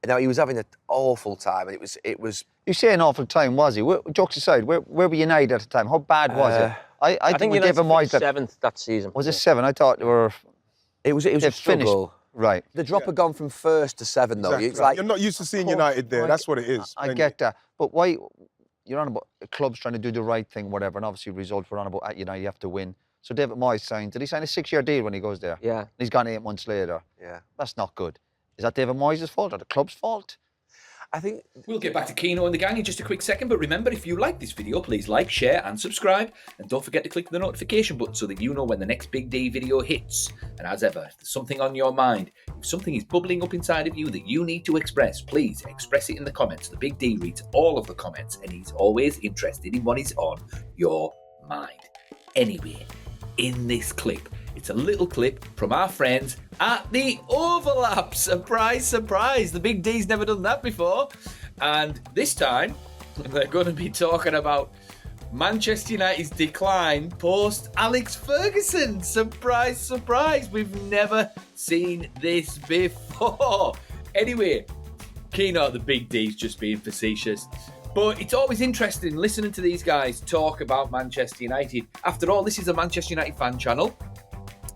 And now he was having an awful time, and it was. You say an awful time, was he? Jokes aside, where were United at the time? How bad was it? I think United finished 7th that season. Was it 7? I thought they were. It was a struggle. Right. The drop had gone from 1st to 7th, though. Exactly. It's like, you're not used to seeing United there. That's what it is. I get that. But why? You're on about clubs trying to do the right thing, whatever, and obviously results were on about at United, you have to win. So David Moyes signed. Did he sign a 6-year deal when he goes there? Yeah. And he's gone 8 months later. Yeah. That's not good. Is that David Moyes' fault or the club's fault? I think we'll get back to Keane and the gang in just a quick second, but remember, if you like this video, please like, share and subscribe, and don't forget to click the notification button so that you know when the next Big D video hits. And as ever, if there's something on your mind, if something is bubbling up inside of you that you need to express, please express it in the comments. The Big D reads all of the comments and he's always interested in what is on your mind. Anyway, in this clip, it's a little clip from our friends at the Overlap. Surprise, surprise. The Big D's never done that before. And this time, they're going to be talking about Manchester United's decline post Alex Ferguson. Surprise, surprise. We've never seen this before. Anyway, Keane, the Big D's just being facetious. But it's always interesting listening to these guys talk about Manchester United. After all, this is a Manchester United fan channel.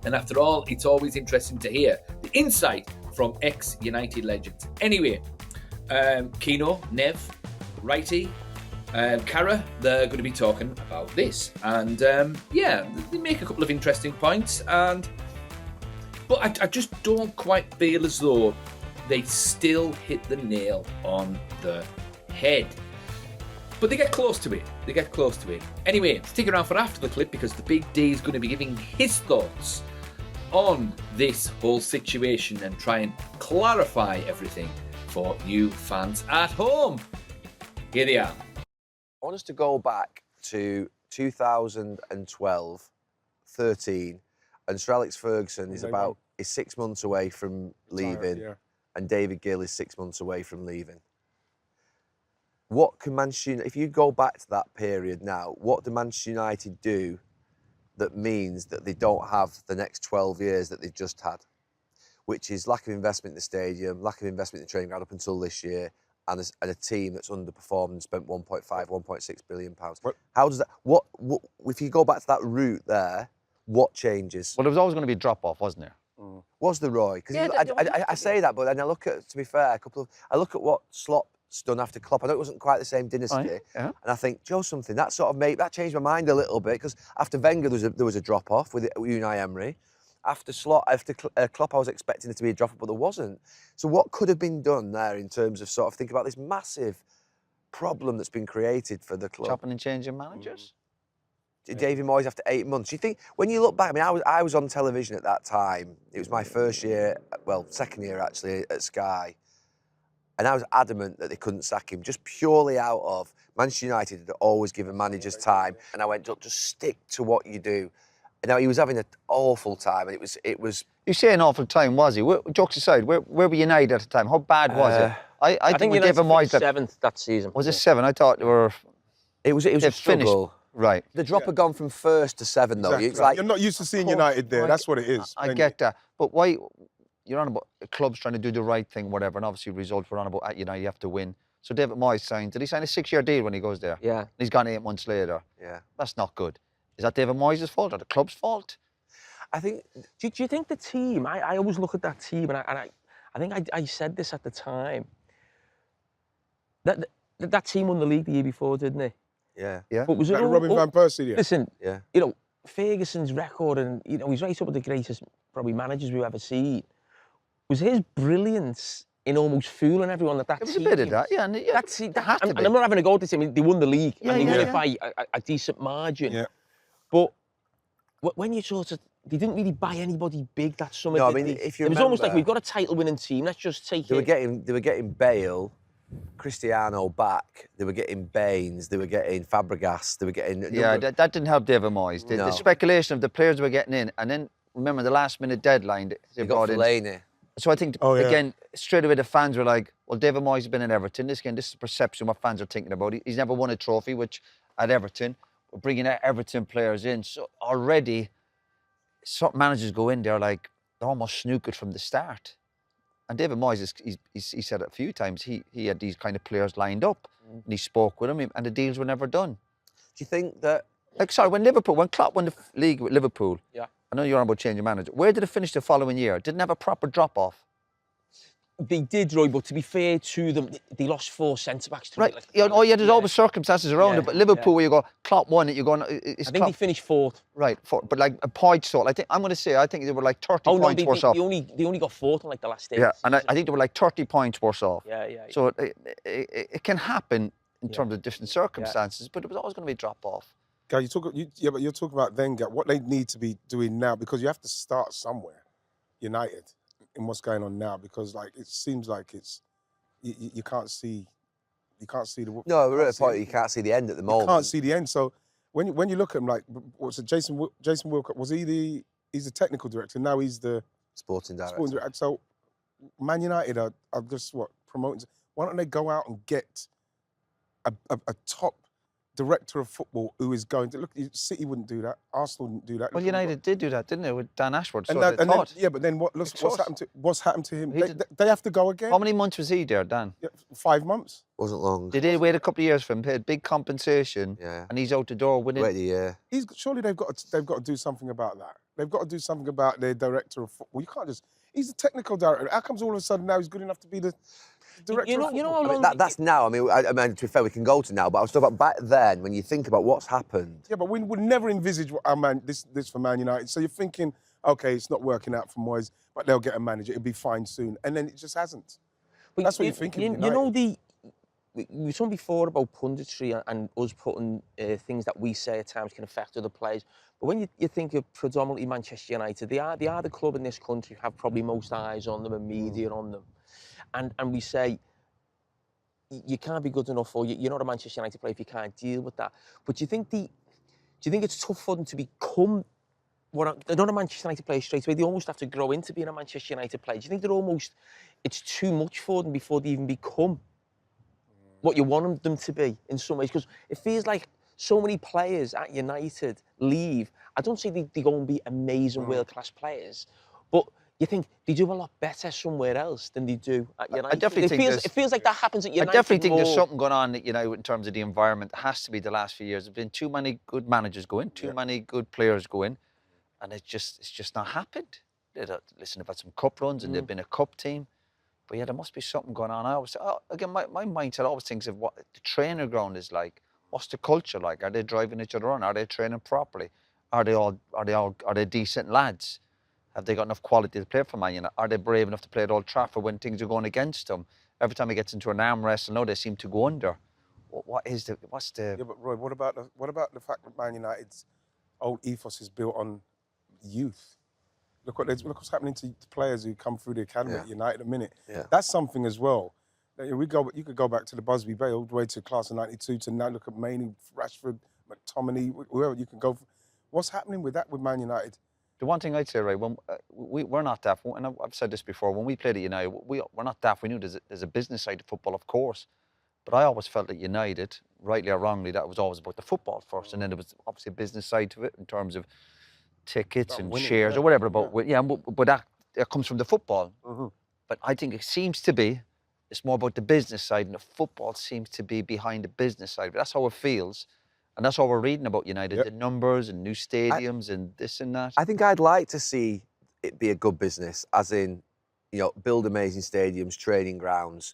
And after all, it's always interesting to hear the insight from ex-United legends. Anyway, Keano, Nev, Wrighty, Carragher, they're going to be talking about this. And yeah, they make a couple of interesting points. But I just don't quite feel as though they still hit the nail on the head. But they get close to it. Anyway, stick around for after the clip because the Big D is going to be giving his thoughts on this whole situation and try and clarify everything for you fans at home. Here they are. I want us to go back to 2012, 13, and Sir Alex Ferguson is 6 months away from leaving, and David Gill is 6 months away from leaving. What can Manchester United, if you go back to that period now, what do Manchester United do that means that they don't have the next 12 years that they've just had? Which is lack of investment in the stadium, lack of investment in the training ground up until this year, and a team that's underperformed and spent 1.5, 1.6 billion pounds. How does that, what, if you go back to that route there, what changes? Well, there was always going to be a drop-off, wasn't there? Was the Roy? Because Yeah, I say that, but then I look at, to be fair, I look at what Slot's done after Klopp. I know it wasn't quite the same dynasty, and I think, Joe, something that sort of that changed my mind a little bit, because after Wenger there was a drop off with Unai Emery. After Klopp, I was expecting it to be a drop off, but there wasn't. So what could have been done there in terms of sort of thinking about this massive problem that's been created for the club? Chopping and changing managers. David Moyes after 8 months. You think, when you look back, I mean, I was on television at that time. It was my first year, well, second year actually, at Sky. And I was adamant that they couldn't sack him, just purely out of Manchester United had always given managers time. And I went, look, just stick to what you do. And now he was having an awful time, and it was. You say an awful time, was he? Jokes aside, where were United at the time? How bad was it? I think United finished 7th that season. Was it 7? I thought they were. It was a struggle. Right. The drop had gone from 1st to 7th, though. Exactly. It's like, you're not used to seeing United there. That's what it is. I get that. But why? You're on about clubs trying to do the right thing, whatever, and obviously results were on about at United, you have to win. So David Moyes signed. Did he sign a 6-year deal when he goes there? Yeah. And he's gone 8 months later. Yeah. That's not good. Is that David Moyes' fault or the club's fault? I think. Do you think the team? I always look at that team, and I think I said this at the time. That team won the league the year before, didn't they? Yeah. Yeah. But was it Robin van Persie? Yeah. Listen. Yeah. You know, Ferguson's record, and you know, he's right up with the greatest probably managers we've ever seen. Was his brilliance in almost fooling everyone that There was a team? bit of that, yeah. That had to be. And I'm not having a go at this. I mean, they won the league, Yeah, and they yeah, won yeah. it by a decent margin. Yeah. But when you sort of, they didn't really buy anybody big that summer. No, I did mean, they? if you it was almost like remember, we've got a title-winning team. Let's just take they it. were getting Bale, Cristiano back. They were getting Baines. They were getting Fabregas. They were getting. Yeah, that didn't help David Moyes. The speculation of the players were getting in, and then remember the last-minute deadline they got brought in. Fellaini. So I think again straight away the fans were like, "Well, David Moyes has been in Everton. This is perception what fans are thinking about. He's never won a trophy, which at Everton, we're bringing Everton players in. So already, some managers go in there like they're almost snookered from the start, And David Moyes, he said it a few times, he had these kind of players lined up and he spoke with them and the deals were never done. Do you think that... Like, sorry, when Klopp won the league with Liverpool, I know you're on about changing manager, where did it finish the following year? Didn't have a proper drop-off. They did, Roy, but to be fair to them, they lost 4 centre-backs to right. it. Like, there's always circumstances around it, but Liverpool, where you go, Klopp won it, you're going... I think they finished 4th. Right, but like a point sort. I think they were like 30 points worse off. They only got 4th in like the last 8. Yeah, and I think they were like 30 points worse off. Yeah. So it can happen in terms of different circumstances, but it was always going to be a drop-off. Gary, but you're talking about Wenger, what they need to be doing now, because you have to start somewhere, United, in what's going on now, because like it seems like it's you can't see the... No, we're at a point you can't see the end at the moment. You can't see the end. So when you look at him, like, what's it, Jason Wilcock, he's the technical director, now he's the sporting director. So Man United are just promoting. Why don't they go out and get a top director of football who is going to look? City wouldn't do that. Arsenal wouldn't do that. Well, United did do that, didn't they, with Dan Ashworth? But then what's happened to him? They have to go again. How many months was he there, Dan? 5 months. Wasn't long. They did wait a couple of years for him. Paid big compensation. Yeah. And he's out the door winning. Wait a year. Surely they've got to do something about that. They've got to do something about their director of football. You can't just... He's the technical director. How comes all of a sudden now he's good enough to be the director of football? You know how long... That's now. I mean, to be fair, we can go to now, but I was talking about back then, when you think about what's happened. Yeah, but we would never envisage this for Man United. So you're thinking, OK, it's not working out for Moyes, but they'll get a manager. It'll be fine soon. And then it just hasn't. But that's what you're thinking. You know, we were talking before about punditry and us putting things that we say at times can affect other players. But when you think of predominantly Manchester United, they are the club in this country who have probably most eyes on them and media on them. And we say, you can't be good enough, or you're not a Manchester United player if you can't deal with that. But do you think it's tough for them to become they're not a Manchester United player straight away? They almost have to grow into being a Manchester United player. Do you think it's too much for them before they even become what you want them to be in some ways? Because it feels like so many players at United leave. I don't say they go and be amazing world-class players, but you think they do a lot better somewhere else than they do at United. I definitely think it feels like that happens at United. I definitely think there's something going on, in terms of the environment. It has to be the last few years. There's been too many good managers go in, too many good players go in, and it's just not happened. Listen, they've had some cup runs and they've been a cup team, but there must be something going on. I always again, my mindset always thinks of what the training ground is like. What's the culture like? Are they driving each other on? Are they training properly? Are they decent lads? Have they got enough quality to play for Man United? Are they brave enough to play at Old Trafford when things are going against them? Every time he gets into an arm wrestle, they seem to go under. What's the... Yeah, but Roy, what about the fact that Man United's old ethos is built on youth? Look what's happening to players who come through the academy at United at a minute. Yeah. That's something as well. You could go back to the Busby Bay all the way to class of '92 to now look at Maney, Rashford, McTominay, whoever you can go. What's happening with that with Man United? The one thing I'd say, right, when we're not daft, and I've said this before, when we played at United, we're not daft. We knew there's a business side to football, of course, but I always felt that United, rightly or wrongly, that was always about the football first, and then there was obviously a business side to it in terms of tickets and winning, shares or whatever. But that comes from the football. Mm-hmm. But I think it seems to be, it's more about the business side, and the football seems to be behind the business side. But that's how it feels. And that's all we're reading about United, the numbers and new stadiums and this and that. I think I'd like to see it be a good business, as in, build amazing stadiums, training grounds,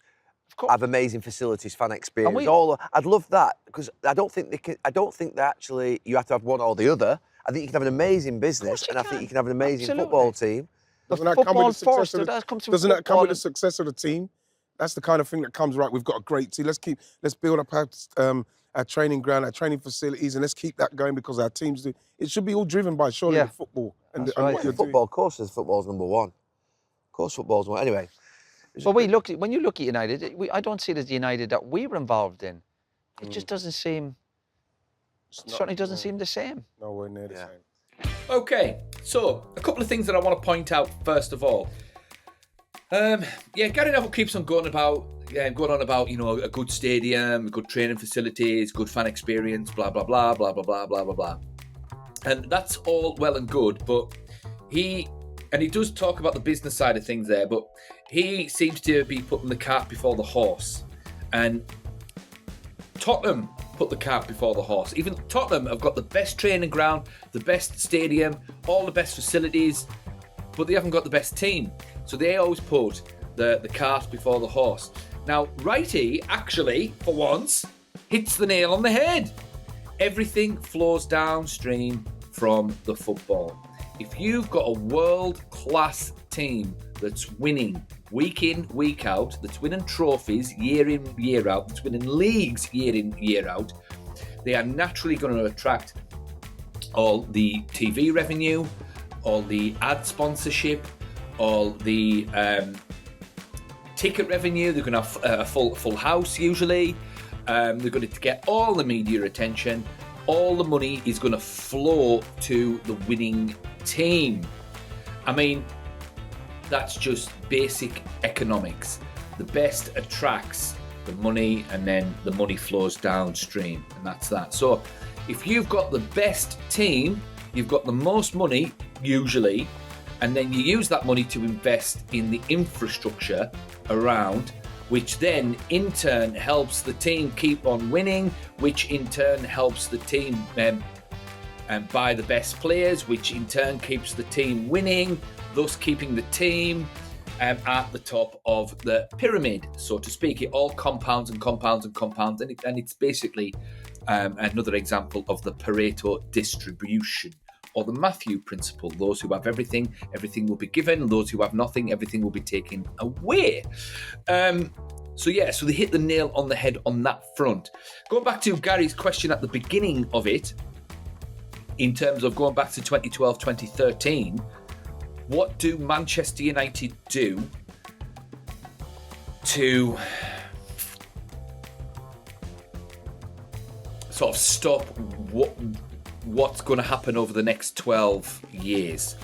have amazing facilities, fan experience. I'd love that, because I don't think that actually you have to have one or the other. I think you can have an amazing business, and I think you can have an amazing football team. Doesn't that come with the success of the team? That's the kind of thing that comes right. We've got a great team. Let's build up our training ground, our training facilities, and let's keep that going, because our teams do. It should be all driven by surely the football and what you're doing. Of course, football's number one. Of course, football's one. Anyway. But when you look at United, I don't see it as the United that we were involved in. It just doesn't seem. Certainly doesn't seem the same. Nowhere near the same. Okay, so a couple of things that I want to point out first of all. Gary Neville keeps on going on about a good stadium, good training facilities, good fan experience, blah blah blah blah blah blah blah blah blah, and that's all well and good. But he And he does talk about the business side of things there, but he seems to be putting the cart before the horse. And Tottenham put the cart before the horse. Even Tottenham have got the best training ground, the best stadium, all the best facilities, but they haven't got the best team. So they always put the cart before the horse. Now, Wrighty actually, for once, hits the nail on the head. Everything flows downstream from the football. If you've got a world-class team that's winning week in, week out, that's winning trophies year in, year out, that's winning leagues year in, year out, they are naturally going to attract all the TV revenue, all the ad sponsorship, all the ticket revenue. They're going to have a full house usually. They're going to get all the media attention. All the money is going to flow to the winning team. I mean, that's just basic economics. The best attracts the money, and then the money flows downstream, and that's that. So if you've got the best team, you've got the most money usually, and then you use that money to invest in the infrastructure around, which then in turn helps the team keep on winning, which in turn helps the team buy the best players, which in turn keeps the team winning, thus keeping the team at the top of the pyramid, so to speak. It all compounds and compounds and compounds, and it's basically another example of the Pareto distribution, or the Matthew principle. Those who have everything, everything will be given. Those who have nothing, everything will be taken away. So they hit the nail on the head on that front. Going back to Gary's question at the beginning of it, in terms of going back to 2012, 2013, what do Manchester United do to sort of stop what's going to happen over the next 12 years?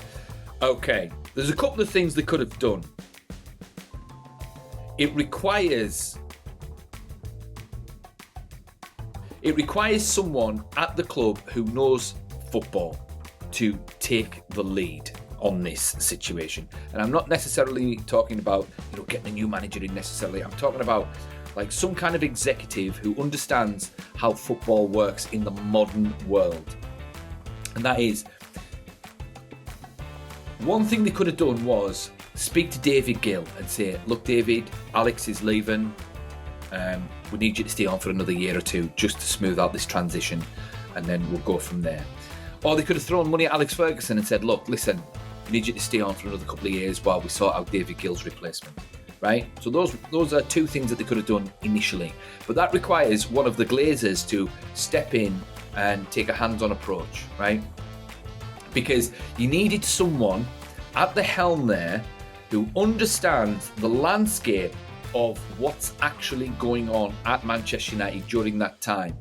Okay, there's a couple of things they could have done. It requires someone at the club who knows football to take the lead on this situation. And I'm not necessarily talking about, getting a new manager in necessarily. I'm talking about like some kind of executive who understands how football works in the modern world. And that is, one thing they could have done was speak to David Gill and say, look, David, Alex is leaving. We need you to stay on for another year or two just to smooth out this transition, and then we'll go from there. Or they could have thrown money at Alex Ferguson and said, look, listen, we need you to stay on for another couple of years while we sort out David Gill's replacement, right? So those are two things that they could have done initially. But that requires one of the Glazers to step in and take a hands-on approach, right? Because you needed someone at the helm there who understands the landscape of what's actually going on at Manchester United during that time.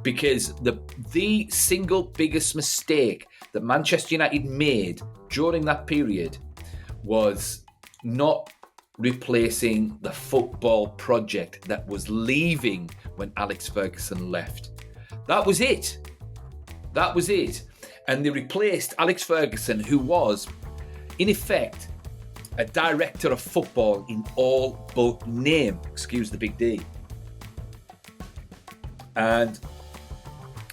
Because the single biggest mistake that Manchester United made during that period was not replacing the football project that was leaving when Alex Ferguson left. That was it. And they replaced Alex Ferguson, who was, in effect, a director of football in all but name. Excuse the big D. And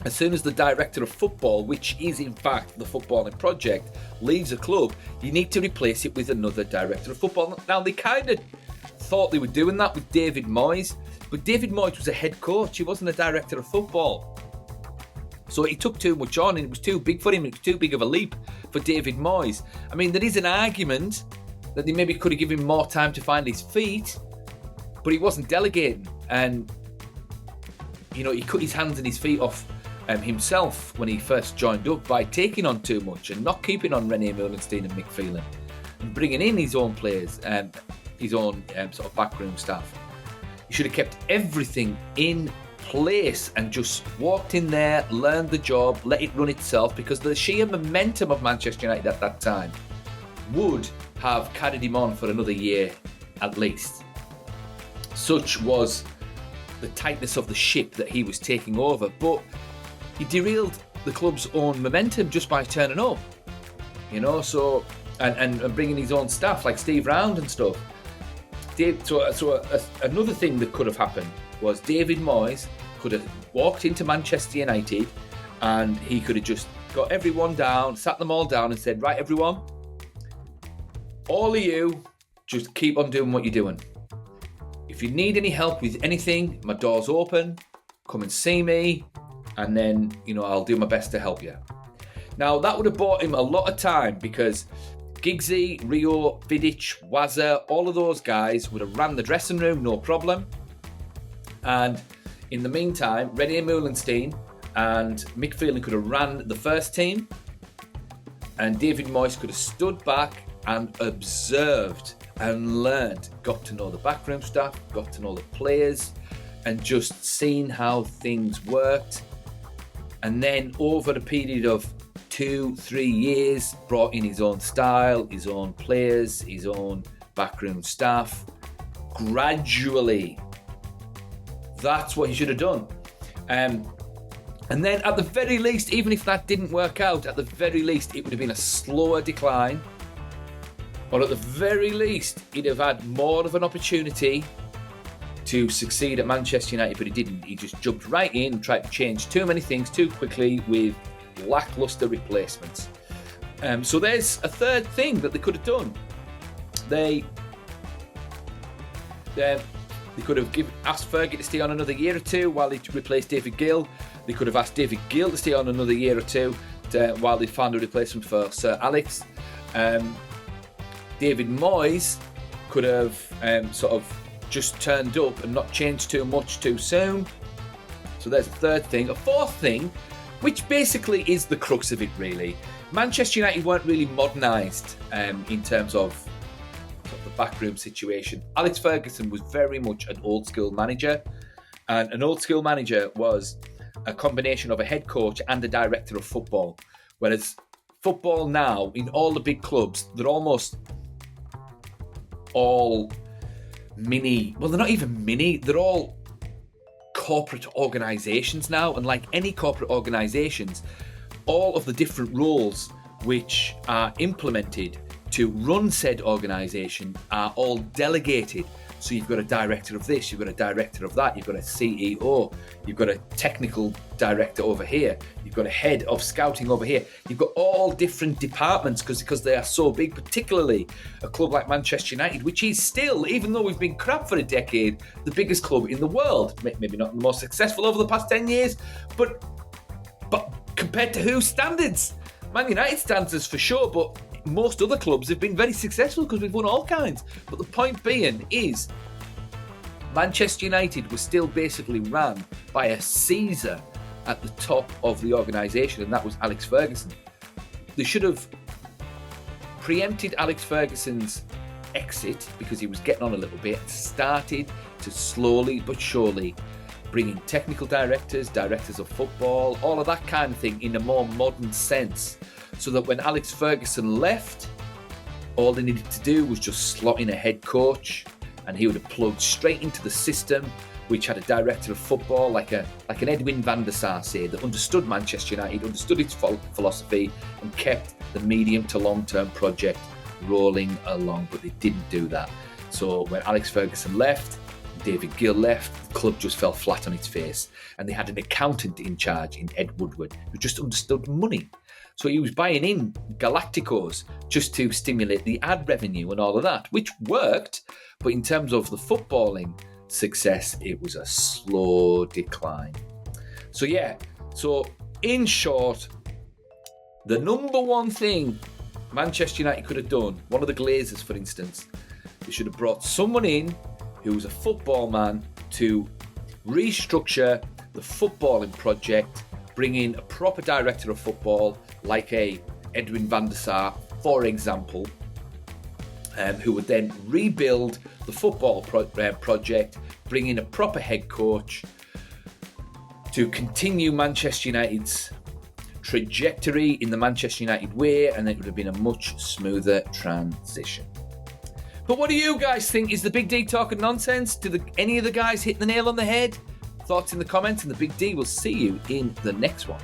as soon as the director of football, which is in fact the footballing project, leaves a club, you need to replace it with another director of football. Now, they kind of thought they were doing that with David Moyes, but David Moyes was a head coach. He wasn't a director of football. So he took too much on, and it was too big for him. It was too big of a leap for David Moyes. I mean, there is an argument that they maybe could have given him more time to find his feet, but he wasn't delegating. And, he cut his hands and his feet off himself when he first joined up by taking on too much and not keeping on Rene Meulensteen and Mick Phelan and bringing in his own players, his own sort of backroom staff. He should have kept everything in place and just walked in there, learned the job, let it run itself, because the sheer momentum of Manchester United at that time would have carried him on for another year at least. Such was the tightness of the ship that he was taking over, but he derailed the club's own momentum just by turning up. So and bringing his own staff like Steve Round and stuff. Another thing that could have happened was David Moyes could have walked into Manchester United and he could have just got everyone down, sat them all down and said, right, everyone, all of you, just keep on doing what you're doing. If you need any help with anything, my door's open, come and see me, and then, I'll do my best to help you. Now, that would have bought him a lot of time because Giggsy, Rio, Vidic, Wazza, all of those guys would have ran the dressing room, no problem. And in the meantime, René Meulensteen and Mick Phelan could have ran the first team, and David Moyes could have stood back and observed and learned, got to know the backroom staff, got to know the players, and just seen how things worked. And then over a period of 2-3 years, brought in his own style, his own players, his own backroom staff. Gradually, that's what he should have done. And then at the very least, even if that didn't work out, at the very least, it would have been a slower decline. Or at the very least, he'd have had more of an opportunity to succeed at Manchester United, but he didn't. He just jumped right in and tried to change too many things too quickly with lacklustre replacements. So there's a third thing that they could have done. They could have asked Fergie to stay on another year or two while they replaced David Gill. They could have asked David Gill to stay on another year or two while they found a replacement for Sir Alex. David Moyes could have sort of just turned up and not changed too much too soon. So there's a third thing. A fourth thing, which basically is the crux of it really. Manchester United weren't really modernised in terms of the backroom situation. Alex Ferguson was very much an old school manager, and an old school manager was a combination of a head coach and a director of football. Whereas football now, in all the big clubs, they're almost all mini, well, they're not even mini, they're all corporate organisations now. And like any corporate organisations, all of the different roles which are implemented to run said organisation are all delegated. So you've got a director of this, you've got a director of that, you've got a CEO, you've got a technical director over here, you've got a head of scouting over here. You've got all different departments because they are so big, particularly a club like Manchester United, which is still, even though we've been crap for a decade, the biggest club in the world. Maybe not the most successful over the past 10 years, but compared to whose standards? Man United standards for sure, but most other clubs have been very successful because we've won all kinds. But the point being is, Manchester United was still basically ran by a Caesar at the top of the organisation, and that was Alex Ferguson. They should have preempted Alex Ferguson's exit because he was getting on a little bit, started to slowly but surely bring in technical directors, directors of football, all of that kind of thing in a more modern sense. So that when Alex Ferguson left, all they needed to do was just slot in a head coach, and he would have plugged straight into the system, which had a director of football like an Edwin van der Sar, say, that understood Manchester United, understood its philosophy, and kept the medium to long-term project rolling along. But they didn't do that. So when Alex Ferguson left, David Gill left, the club just fell flat on its face, and they had an accountant in charge in Ed Woodward who just understood money. So he was buying in Galacticos just to stimulate the ad revenue and all of that, which worked. But in terms of the footballing success, it was a slow decline. So yeah, so in short, the number one thing Manchester United could have done, one of the Glazers, for instance, they should have brought someone in who was a football man to restructure the footballing project, bring in a proper director of football, like a Edwin van der Sar, for example, who would then rebuild the football project, bring in a proper head coach to continue Manchester United's trajectory in the Manchester United way, and it would have been a much smoother transition. But what do you guys think? Is the Big D talking nonsense? Do any of the guys hit the nail on the head? Thoughts in the comments, and the Big D will see you in the next one.